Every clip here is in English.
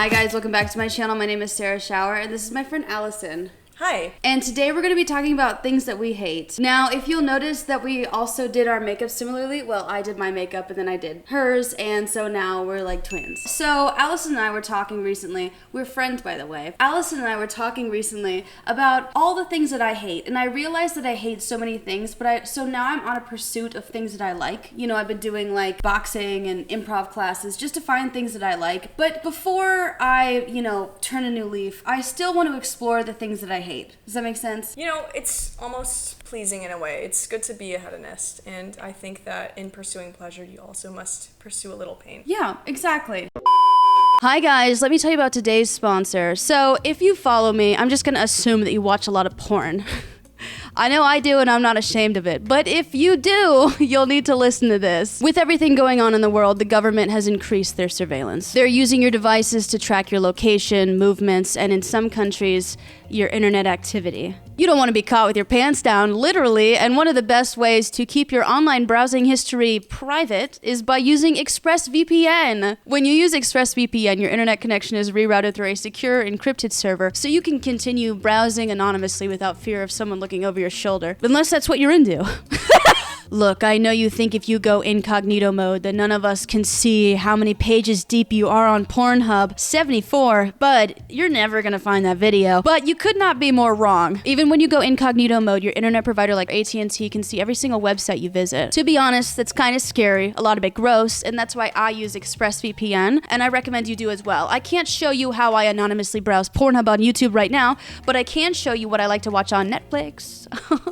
Hi guys, welcome back to my channel. My name is Schauer, and this is my friend Allison. Hi. And today we're going to be talking about things that we hate. Now, if you'll notice that we also did our makeup similarly, well, I did my makeup and then I did hers, and so now we're like twins. So Allison and I were talking recently, we're friends by the way. Allison and I were talking recently about all the things that I hate, and I realized that I hate so many things, so now I'm on a pursuit of things that I like. You know, I've been doing like boxing and improv classes just to find things that I like, but before I, turn a new leaf, I still want to explore the things that I hate. Does that make sense? You know, it's almost pleasing in a way. It's good to be a hedonist, and I think that in pursuing pleasure, you also must pursue a little pain. Yeah, exactly. Hi guys, let me tell you about today's sponsor. So if you follow me, I'm just gonna assume that you watch a lot of porn. I know I do, and I'm not ashamed of it. But if you do, you'll need to listen to this. With everything going on in the world, the government has increased their surveillance. They're using your devices to track your location, movements, and in some countries, your internet activity. You don't want to be caught with your pants down, literally, and one of the best ways to keep your online browsing history private is by using ExpressVPN. When you use ExpressVPN, your internet connection is rerouted through a secure, encrypted server, so you can continue browsing anonymously without fear of someone looking over your shoulder. Unless that's what you're into. Look, I know you think if you go incognito mode that none of us can see how many pages deep you are on Pornhub, 74, but you're never gonna find that video. But you could not be more wrong. Even when you go incognito mode, your internet provider like AT&T can see every single website you visit. To be honest, that's kind of scary, a lot of it gross, and that's why I use ExpressVPN, and I recommend you do as well. I can't show you how I anonymously browse Pornhub on YouTube right now, but I can show you what I like to watch on Netflix.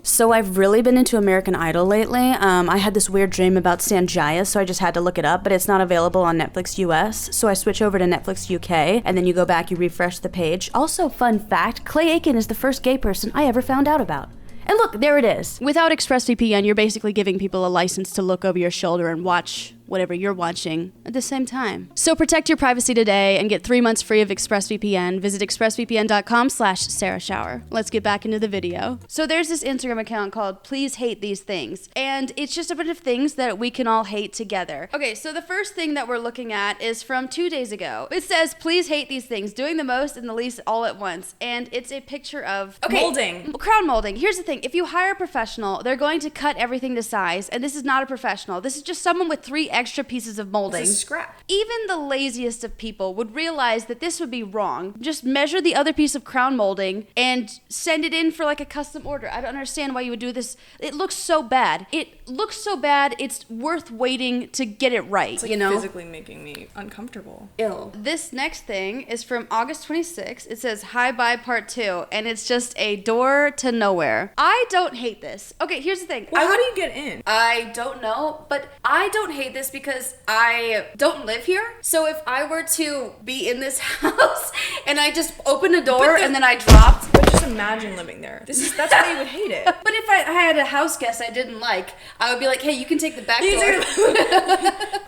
So I've really been into American Idol lately. I had this weird dream about Sanjaya, so I just had to look it up, but it's not available on Netflix US, so I switch over to Netflix UK, and then you go back, you refresh the page. Also, fun fact, Clay Aiken is the first gay person I ever found out about. And look, there it is. Without ExpressVPN, you're basically giving people a license to look over your shoulder and watch whatever you're watching at the same time. So protect your privacy today and get 3 months free of ExpressVPN. Visit expressvpn.com/SarahSchauer. Let's get back into the video. So there's this Instagram account called Please Hate These Things, and it's just a bunch of things that we can all hate together. Okay, so the first thing that we're looking at is from 2 days ago. It says, please hate these things, doing the most and the least all at once. And it's a picture of molding. Crown molding. Here's the thing. If you hire a professional, they're going to cut everything to size, and this is not a professional. This is just someone with 3 extra pieces of molding. This is scrap. Even the laziest of people would realize that this would be wrong. Just measure the other piece of crown molding and send it in for like a custom order. I don't understand why you would do this. It looks so bad. It's worth waiting to get it right. It's like physically making me uncomfortable. Ill. This next thing is from August 26th. It says Hi Bye Part 2, and it's just a door to nowhere. I don't hate this. Okay, here's the thing. Well, how do you get in? I don't know, but I don't hate this because I don't live here. So if I were to be in this house and I just opened a door and then I dropped. But just imagine living there. That's why you would hate it. But if I had a house guest I didn't like, I would be like, hey, you can take the back door. Okay.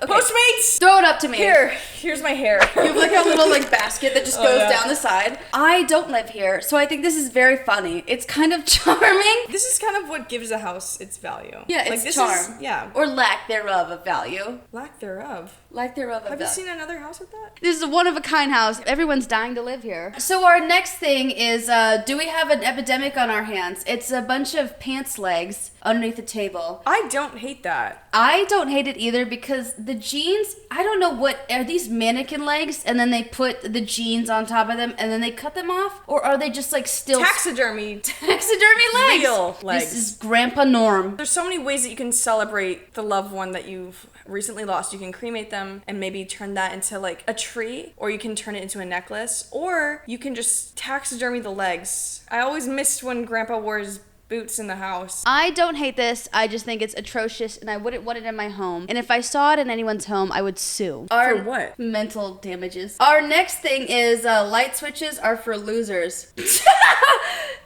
Postmates! Throw it up to me. Here's my hair. You have like a little basket that just goes down the side. I don't live here, so I think this is very funny. It's kind of charming. This is kind of what gives a house its value. Yeah, like, it's charm. Or lack thereof of value. Lack thereof. Have you seen another house with that? This is a one-of-a-kind house. Everyone's dying to live here. So our next thing is, do we have an epidemic on our hands? It's a bunch of pants legs underneath the table. I don't hate that. I don't hate it either because the jeans, I don't know are these mannequin legs and then they put the jeans on top of them and then they cut them off? Or are they just like still... Taxidermy legs. Real legs. This is Grandpa Norm. There's so many ways that you can celebrate the loved one that you've recently lost. You can cremate them and maybe turn that into like a tree, or you can turn it into a necklace, or you can just taxidermy the legs. I always missed when Grandpa wore his boots in the house. I don't hate this. I just think it's atrocious and I wouldn't want it in my home. And if I saw it in anyone's home, I would sue. For what? Mental damages. Our next thing is light switches are for losers.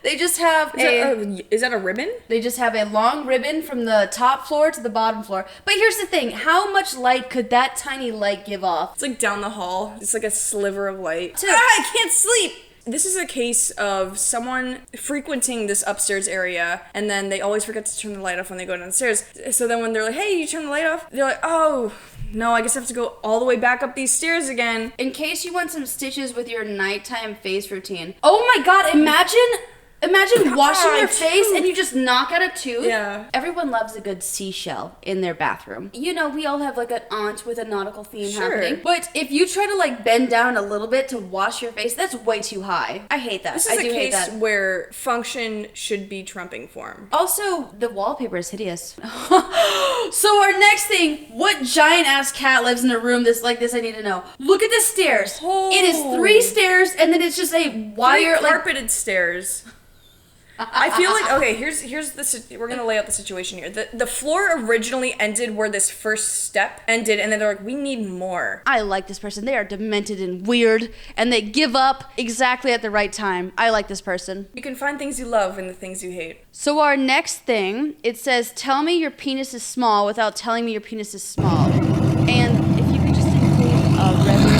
They just have is that a ribbon? They just have a long ribbon from the top floor to the bottom floor. But here's the thing. How much light could that tiny light give off? It's like down the hall. It's like a sliver of light. I can't sleep. This is a case of someone frequenting this upstairs area, and then they always forget to turn the light off when they go downstairs. So then when they're like, hey, you turn the light off? They're like, oh, no, I guess I have to go all the way back up these stairs again. In case you want some stitches with your nighttime face routine. Oh my god, Imagine washing your face and you just knock out a tooth. Yeah. Everyone loves a good seashell in their bathroom. You know, we all have like an aunt with a nautical theme happening. But if you try to like bend down a little bit to wash your face, that's way too high. I hate that. This is a case where function should be trumping form. Also, the wallpaper is hideous. So our next thing, what giant ass cat lives in a room that's like this? I need to know. Look at the stairs. Oh. It is 3 stairs and then it's just a wire 3 carpeted stairs. I feel like, okay, here's we're gonna lay out the situation here. The floor originally ended where this first step ended, and then they're like, we need more. I like this person. They are demented and weird, and they give up exactly at the right time. I like this person. You can find things you love in the things you hate. So our next thing, it says, tell me your penis is small without telling me your penis is small. And if you could just include a reference.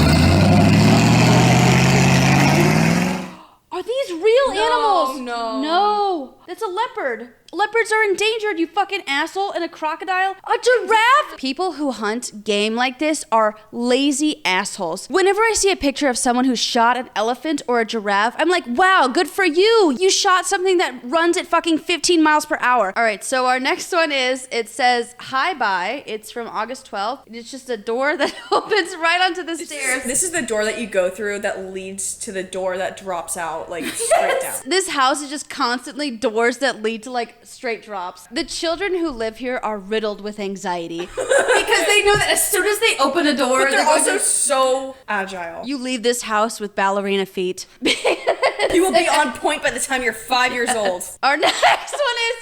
Are these real animals? No. That's a leopard. Leopards are endangered, you fucking asshole. And a crocodile? A giraffe? People who hunt game like this are lazy assholes. Whenever I see a picture of someone who shot an elephant or a giraffe, I'm like, wow, good for you. You shot something that runs at fucking 15 miles per hour. All right, so our next one is, it says, hi, bye. It's from August 12th. It's just a door that opens right onto the stairs. This is the door that you go through that leads to the door that drops out, like, straight down. This house is just constantly doors that lead to, like, straight drops. The children who live here are riddled with anxiety because they know that as soon as they open a door, but they're also so agile. You leave this house with ballerina feet. You will be on point by the time you're 5 years old. Our next one is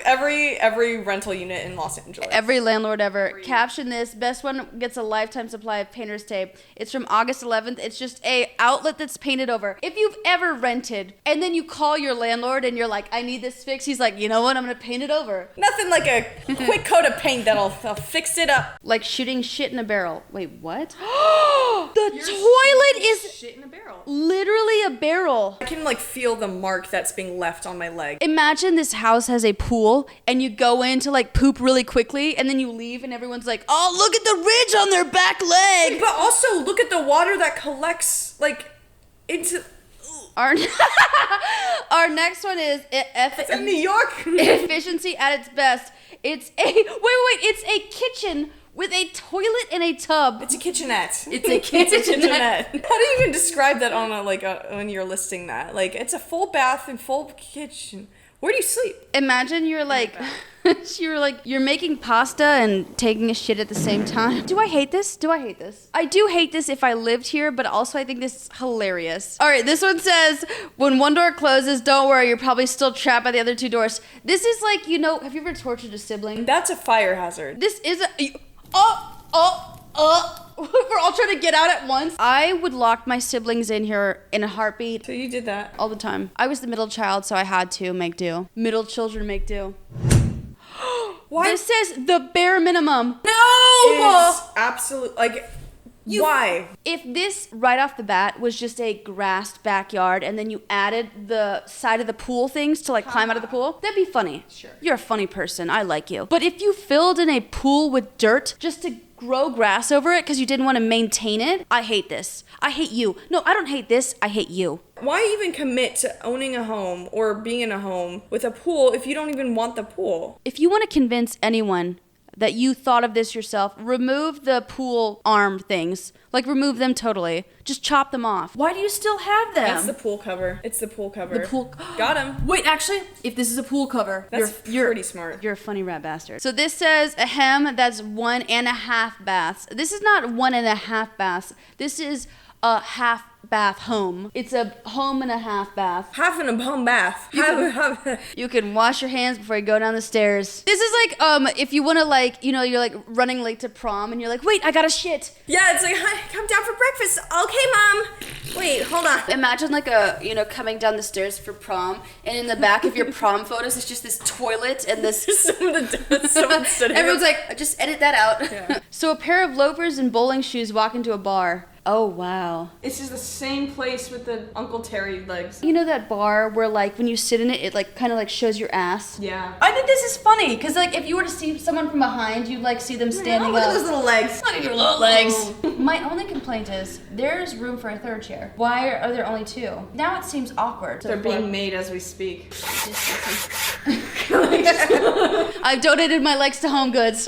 every rental unit in Los Angeles. Every landlord ever. Caption this. Best one gets a lifetime supply of painter's tape. It's from August 11th. It's just a outlet that's painted over. If you've ever rented and then you call your landlord and you're like, I need this fixed, he's like, you know what? I'm gonna paint it over. Nothing like a quick coat of paint that'll fix it up. Like shooting shit in a barrel. Wait, what? The toilet is shit in a barrel. Literally a barrel. I can like feel the mark that's being left on my leg. Imagine this house has a pool and you go in to like poop really quickly and then you leave and everyone's like, oh, look at the ridge on their back leg. But also look at the water that collects like into... Our next one is it's in New York. Efficiency at its best. It's it's a kitchen with a toilet and a tub. It's a kitchenette. It's a kitchenette. How do you even describe that on when you're listing that? Like, it's a full bath and full kitchen. Where do you sleep? Imagine you're like, you're making pasta and taking a shit at the same time. Do I hate this? I do hate this if I lived here, but also I think this is hilarious. All right, this one says, when one door closes, don't worry, you're probably still trapped by the other 2 doors. This is like, you know, have you ever tortured a sibling? That's a fire hazard. This is we're all trying to get out at once. I would lock my siblings in here in a heartbeat. So you did that? All the time. I was the middle child, so I had to make do. Middle children make do. Why? This says the bare minimum. No! Absolute, like... Why? If this right off the bat was just a grassed backyard and then you added the side of the pool things to like climb out of the pool, that'd be funny. Sure. You're a funny person. I like you. But if you filled in a pool with dirt just to grow grass over it because you didn't want to maintain it, I hate this. I hate you. No, I don't hate this. I hate you. Why even commit to owning a home or being in a home with a pool if you don't even want the pool? If you want to convince anyone that you thought of this yourself, remove the pool arm things. Like, remove them totally. Just chop them off. Why do you still have them? That's the pool cover. It's the pool cover. The pool... Got him. Wait, actually, if this is a pool cover... You're pretty smart. You're a funny rat bastard. So this says, ahem, that's 1.5 baths. This is not 1.5 baths. This is a half bath home. It's a home and a half bath. Half and a home bath. You can wash your hands before you go down the stairs. This is like, if you want to like, you know, you're like running late to prom and you're like, wait, I gotta shit. Yeah, it's like, hi, come down for breakfast. Okay, Mom. Wait, hold on. Imagine like coming down the stairs for prom and in the back of your prom photos, it's just this toilet and this. Everyone's like, just edit that out. Yeah. So a pair of loafers and bowling shoes walk into a bar. Oh, wow. It's just the same place with the Uncle Terry legs. You know that bar where, like, when you sit in it, it, like, kind of, like, shows your ass? Yeah. I think this is funny, because, like, if you were to see someone from behind, you'd, like, see them standing Look up. at those little legs. Look at your little legs. My only complaint is, there's room for a third chair. Why are there only two? Now it seems awkward. They're being made as we speak. I've donated my legs to Home Goods.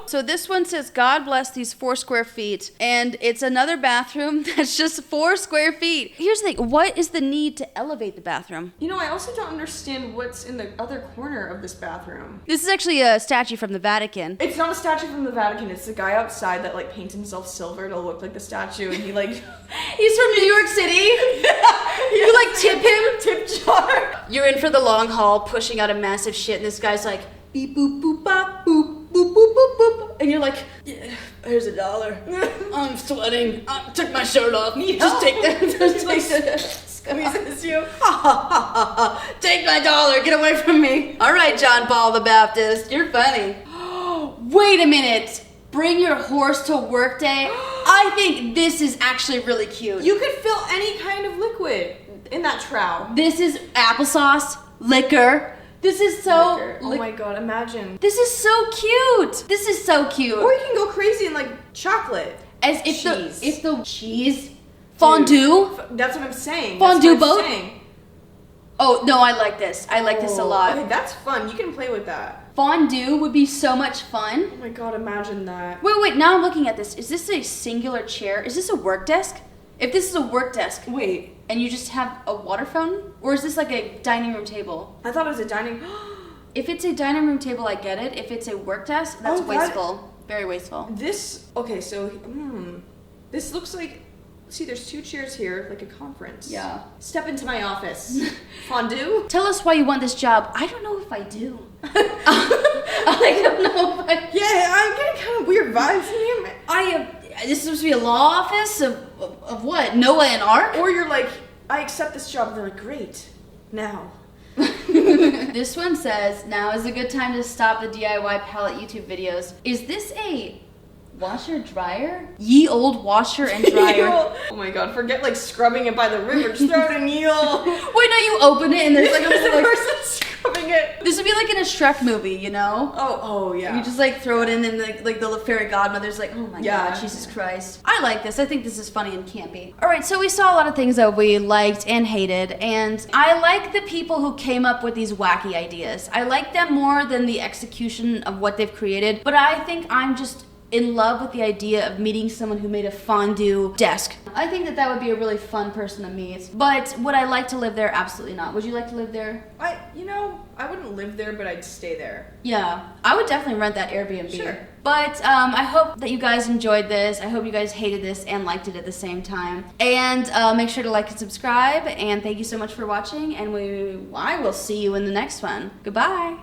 So this one says, God bless these 4 square feet. And it's another bathroom that's just 4 square feet. Here's the thing. What is the need to elevate the bathroom? You know, I also don't understand what's in the other corner of this bathroom. This is actually a statue from the Vatican. It's not a statue from the Vatican. It's the guy outside that like paints himself silver to look like the statue, and he like He's from New York City. You like tip him? tip jar. You're in for the long haul, pushing out a massive shit, and this guy's like, beep boop boop bop boop boop boop boop boop, and you're like, yeah, here's $1. I'm sweating. I took my shirt off. Just take that. Just take that. Squeezes you. Take my $1. Get away from me. All right, John Paul the Baptist. You're funny. Wait a minute. Bring your horse to work day. I think this is actually really cute. You could fill any kind of liquid in that trough. This is applesauce, liquor. This is so. Liquor. Oh my god! Imagine. This is so cute. This is so cute. Or you can go crazy in like chocolate. As if cheese. the cheese fondue. Dude, that's what I'm saying. Fondue That's what I'm boat? saying. Oh no, I like this. I like this a lot. Okay, that's fun. You can play with that. Fondue would be so much fun. Oh my god! Imagine that. Wait. Now I'm looking at this. Is this a singular chair? Is this a work desk? If this is a work desk, Wait. and you just have a water fountain, or is this like a dining room table? I thought it was a dining. If it's a dining room table, I get it. If it's a work desk, that's Oh, that- wasteful. Very wasteful. This. Okay, so this looks like. See, there's 2 chairs here, like a conference. Yeah. Step into my office. Fondue? Tell us why you want this job. I don't know if I do. I don't know if I. Yeah, I'm getting kind of weird vibes in here. This is supposed to be a law office of what? Noah and Ark? Or you're like, I accept this job. They're like, great. Now. This one says, now is a good time to stop the DIY palette YouTube videos. Is this a washer dryer? Ye old washer and dryer. Oh my god, forget like scrubbing it by the river. Just throw it in Yule. Wait, no, you open it and there's like There's a a person scrubbing it. This would be like in a Shrek movie, you know? Oh yeah. You just like throw it in and like the fairy godmother's like, oh my Yeah. god, Jesus Christ. I like this. I think this is funny and campy. Alright, so we saw a lot of things that we liked and hated, and I like the people who came up with these wacky ideas. I like them more than the execution of what they've created, but I think I'm just in love with the idea of meeting someone who made a fondue desk. I think that would be a really fun person to meet. But would I like to live there? Absolutely not. Would you like to live there? I wouldn't live there, but I'd stay there. Yeah, I would definitely rent that Airbnb. Sure. But I hope that you guys enjoyed this. I hope you guys hated this and liked it at the same time. And make sure to like and subscribe. And thank you so much for watching. And I will see you in the next one. Goodbye.